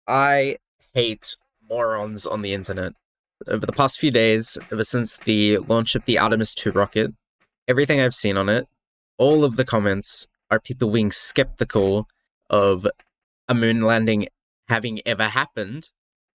I hate morons on the internet. Over the past few days, ever since the launch of the Artemis 2 rocket, everything I've seen on it, all of the comments are people being skeptical of a moon landing having ever happened,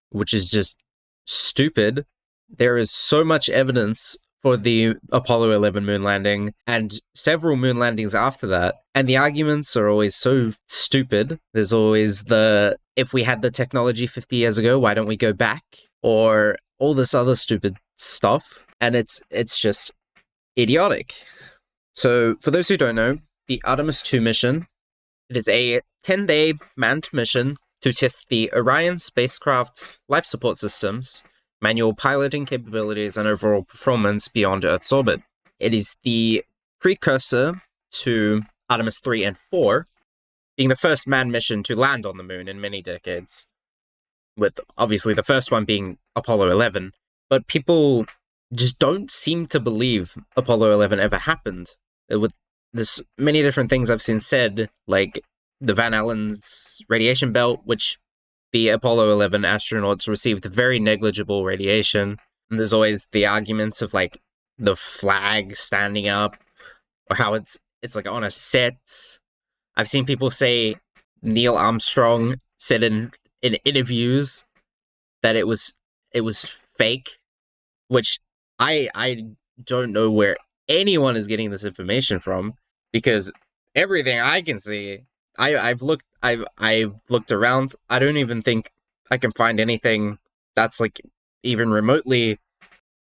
which is just stupid. There is so much evidence for the Apollo 11 moon landing and several moon landings after that. And the arguments are always so stupid. There's always the, if we had the technology 50 years ago, why don't we go back? Or all this other stupid stuff. And it's just idiotic. So, for those who don't know, the Artemis 2 mission, it is a 10-day manned mission to test the Orion spacecraft's life support systems, manual piloting capabilities, and overall performance beyond Earth's orbit. It is the precursor to Artemis 3 and 4, being the first manned mission to land on the moon in many decades, with obviously the first one being Apollo 11. But people just don't seem to believe Apollo 11 ever happened. With there's many different things I've seen said, like the Van Allen's radiation belt, which the Apollo 11 astronauts received very negligible radiation. And there's always the arguments of like the flag standing up, or how it's like on a set. I've seen people say Neil Armstrong said in interviews that it was fake, which I don't know where anyone is getting this information from, because everything I can see, I've looked around. I don't even think I can find anything that's like even remotely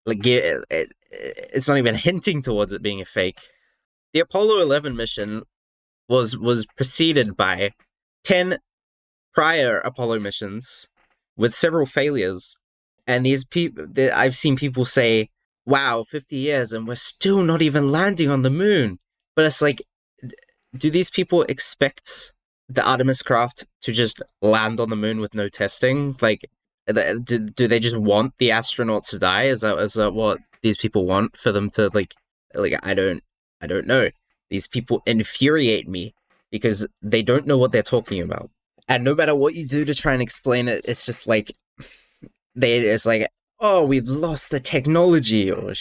like it's not even hinting towards it being a fake. The Apollo 11 mission was preceded by 10 prior Apollo missions with several failures, and these people, I've seen people say, "Wow, 50 years and we're still not even landing on the moon." But it's like, do these people expect the Artemis craft to just land on the moon with no testing? Like, do they just want the astronauts to die? Is that what these people want for them to like? I don't know. These people infuriate me because they don't know what they're talking about, and no matter what you do to try and explain it, it's just like it's like, oh, we've lost the technology, or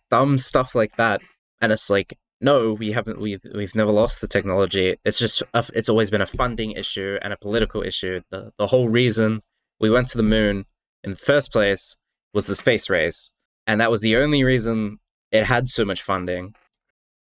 dumb stuff like that. And it's like, no, we haven't. We've never lost the technology. It's just it's always been a funding issue and a political issue. The whole reason we went to the moon in the first place was the space race, and that was the only reason it had so much funding.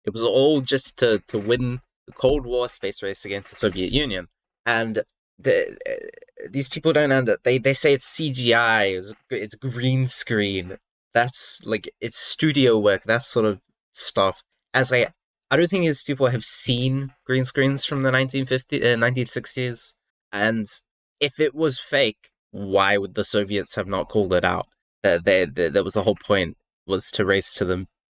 It was all just to win the Cold War space race against the Soviet Union. And these people don't they say it's CGI, it's green screen. That's like, it's studio work, that sort of stuff. As I don't think these people have seen green screens from the 1960s. And if it was fake, why would the Soviets have not called it out? That was the whole point, was to race to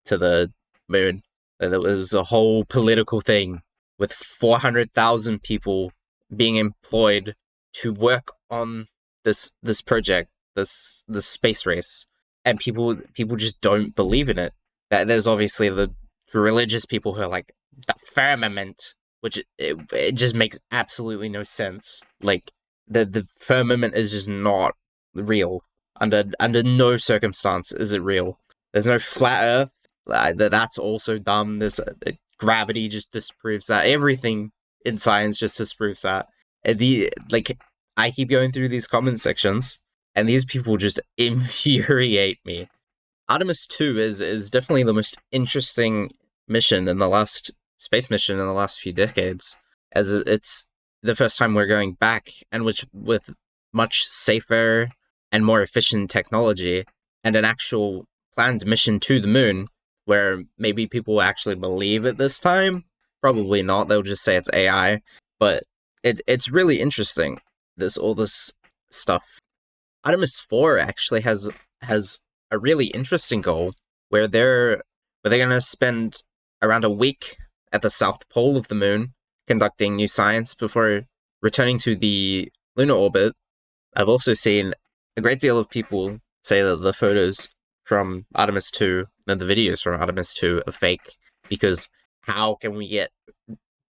the moon. There was a whole political thing with 400,000 people being employed to work on this project, this space race, and people just don't believe in it. That there's obviously the religious people who are like, the firmament, which it just makes absolutely no sense. Like, the firmament is just not real. Under no circumstance is it real. There's no flat Earth. That's also dumb. There's gravity just disproves that. Everything in science just disproves that. I keep going through these comment sections, and these people just infuriate me. Artemis 2 is definitely the most interesting mission in the last space mission in the last few decades, as it's the first time we're going back, and which with much safer and more efficient technology, and an actual planned mission to the moon, where maybe people will actually believe it this time. Probably not. They'll just say it's AI. But it's really interesting, all this stuff. Artemis 4 actually has a really interesting goal where they're going to spend around a week at the south pole of the moon conducting new science before returning to the lunar orbit. I've also seen a great deal of people say that the photos from Artemis 2 and the videos from Artemis 2 are fake, because how can we get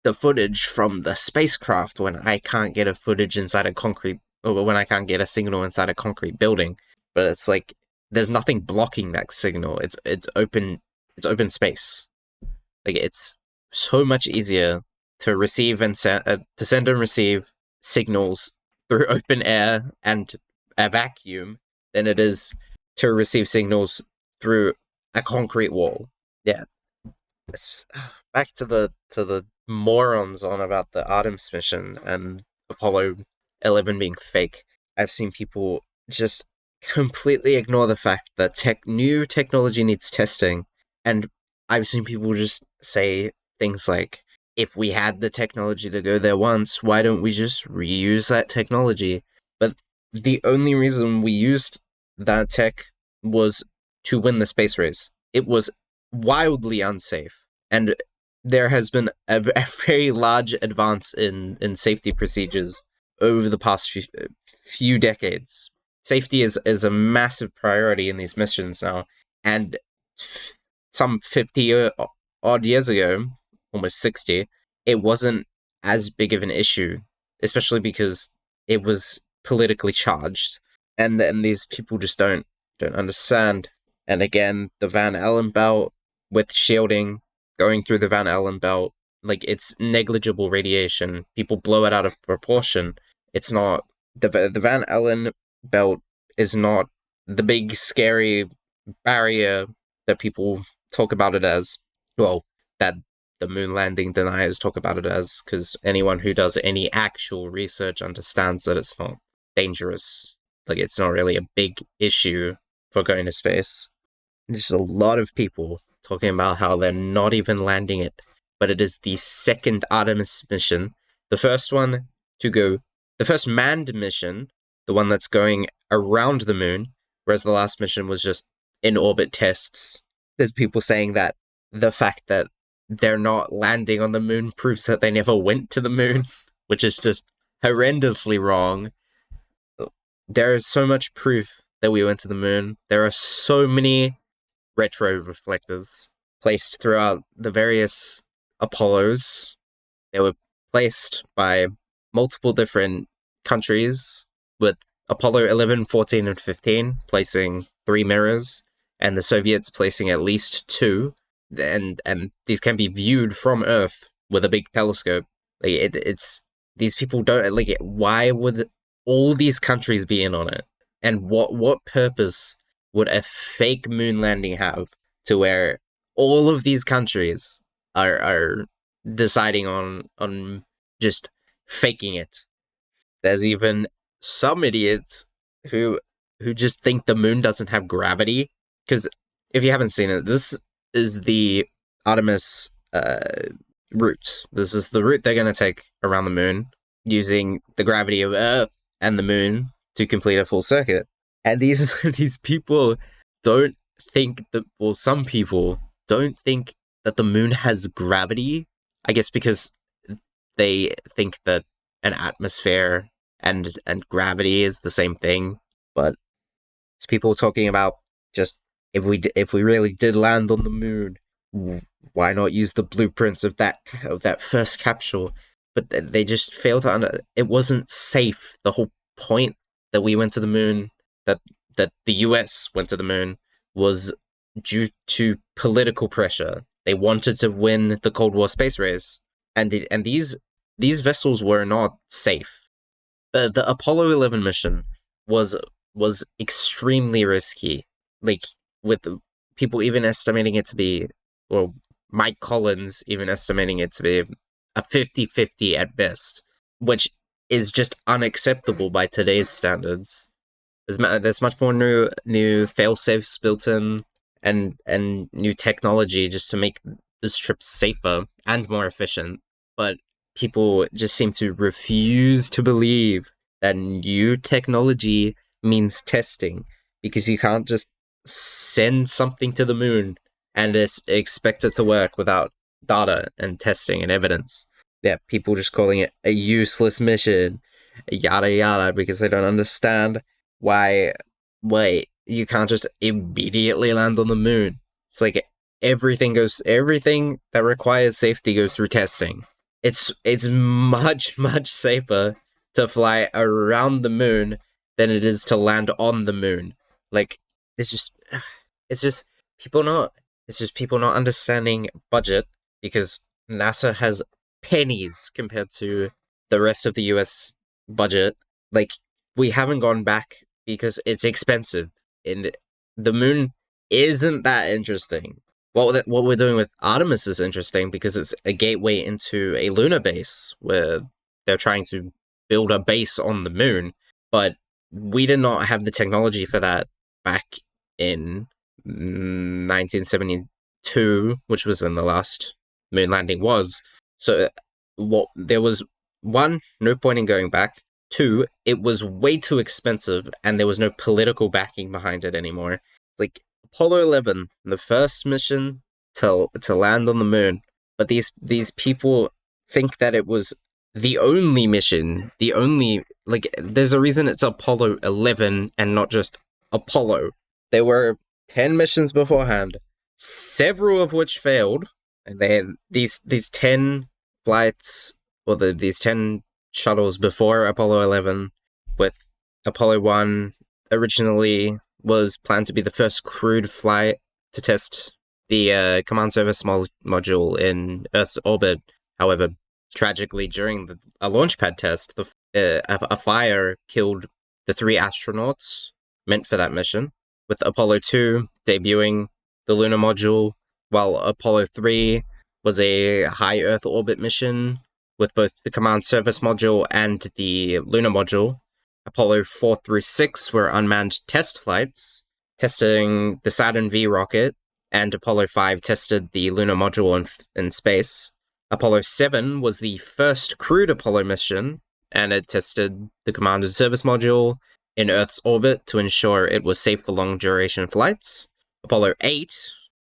the footage from the spacecraft when I can't get a footage inside a concrete or when I can't get a signal inside a concrete building. But it's like there's nothing blocking that signal. It's open. It's open space. Like it's so much easier to receive and to send and receive signals through open air and a vacuum than it is to receive signals through a concrete wall. Yeah. Back to the morons on about the Artemis mission and Apollo 11 being fake. I've seen people just completely ignore the fact that new technology needs testing, and I've seen people just say things like, if we had the technology to go there once, why don't we just reuse that technology? But the only reason we used that tech was to win the space race. It was wildly unsafe, and there has been a very large advance in safety procedures over the past few decades. Safety is a massive priority in these missions now, and some 50 odd years ago, almost 60, it wasn't as big of an issue, especially because it was politically charged, and these people just don't understand. And again, the Van Allen belt with shielding going through the Van Allen belt, like it's negligible radiation. People blow it out of proportion. It's not the Van Allen belt is not the big scary barrier that people talk about it as. Well, that the moon landing deniers talk about it as, because anyone who does any actual research understands that it's not dangerous. Like, it's not really a big issue for going to space. There's a lot of people talking about how they're not even landing it, but it is the second Artemis mission. The first one to go, the first manned mission, the one that's going around the moon, whereas the last mission was just in-orbit tests. There's people saying that the fact that they're not landing on the moon proves that they never went to the moon, which is just horrendously wrong. There is so much proof that we went to the moon. There are so many retro reflectors placed throughout the various Apollos. They were placed by multiple different countries, with Apollo 11, 14, and 15 placing 3 mirrors, and the Soviets placing at least 2. And these can be viewed from Earth with a big telescope. Like it's these people don't like. Why would all these countries be in on it? And what purpose would a fake moon landing have to where all of these countries are deciding on just faking it? There's even some idiots who just think the moon doesn't have gravity. Because if you haven't seen it, this is the Artemis route. This is the route they're going to take around the moon, using the gravity of Earth and the moon to complete a full circuit. And these people don't think that, well, some people don't think that the moon has gravity. I guess because they think that an atmosphere and gravity is the same thing. But it's people talking about just if we really did land on the moon, why not use the blueprints of that first capsule? But they just fail to it wasn't safe. The whole point that we went to the moon, that the US went to the moon, was due to political pressure. They wanted to win the Cold War space race, and these vessels were not safe. The Apollo 11 mission was extremely risky. Like, with people even estimating it to be, or Mike Collins even estimating it to be a 50-50 at best, which is just unacceptable by today's standards. There's much more new fail-safes built in, and new technology just to make this trip safer and more efficient. But people just seem to refuse to believe that new technology means testing, because you can't just send something to the moon and expect it to work without data and testing and evidence. Yeah, people just calling it a useless mission, yada yada, because they don't understand why you can't just immediately land on the moon. It's like everything that requires safety goes through testing. It's much safer to fly around the moon than it is to land on the moon. Like, it's just, it's just people not, it's just people not understanding budget, because NASA has pennies compared to the rest of the US budget. Like, we haven't gone back because it's expensive, and the moon isn't that interesting. What we're doing with Artemis is interesting because it's a gateway into a lunar base where they're trying to build a base on the moon, but we did not have the technology for that back in 1972, which was when the last moon landing was. So, there was one, no point in going back. Two, it was way too expensive, and there was no political backing behind it anymore. Like Apollo 11, the first mission to land on the moon, but these people think that it was the only mission, the only, like, there's a reason it's Apollo 11 and not just Apollo. There were 10 missions beforehand, several of which failed, and they had these 10 flights, or these 10 shuttles before Apollo 11, with Apollo 1 originally was planned to be the first crewed flight to test the command service module in Earth's orbit. However, tragically, during a launch pad test, a fire killed the 3 astronauts meant for that mission, with Apollo 2 debuting the lunar module, while Apollo 3 was a high Earth orbit mission with both the command service module and the lunar module. Apollo 4 through 6 were unmanned test flights, testing the Saturn V rocket, and Apollo 5 tested the lunar module in space. Apollo 7 was the first crewed Apollo mission, and it tested the command and service module in Earth's orbit to ensure it was safe for long-duration flights. Apollo 8,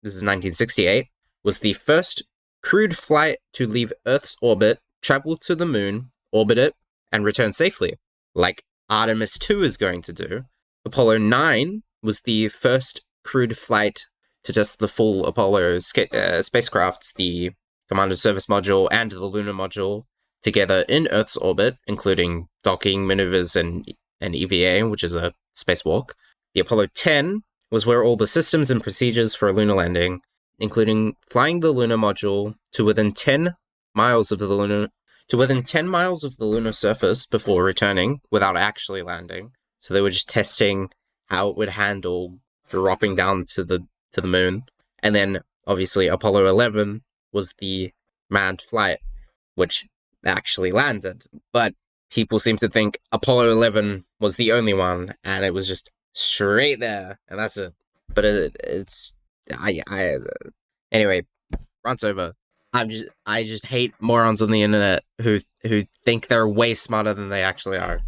this is 1968, was the first crewed flight to leave Earth's orbit, travel to the moon, orbit it, and return safely, like Artemis 2 is going to do. Apollo 9 was the first crewed flight to test the full Apollo spacecrafts, the command and service module and the lunar module, together in Earth's orbit, including docking maneuvers and EVA, which is a spacewalk. The Apollo 10 was where all the systems and procedures for a lunar landing, including flying the lunar module to within 10 miles of the lunar surface before returning without actually landing. So they were just testing how it would handle dropping down to the moon. And then obviously Apollo 11 was the manned flight, which actually landed. But people seem to think Apollo 11 was the only one, and it was just straight there, and that's it. But anyway, rant's over. I just hate morons on the internet who think they're way smarter than they actually are.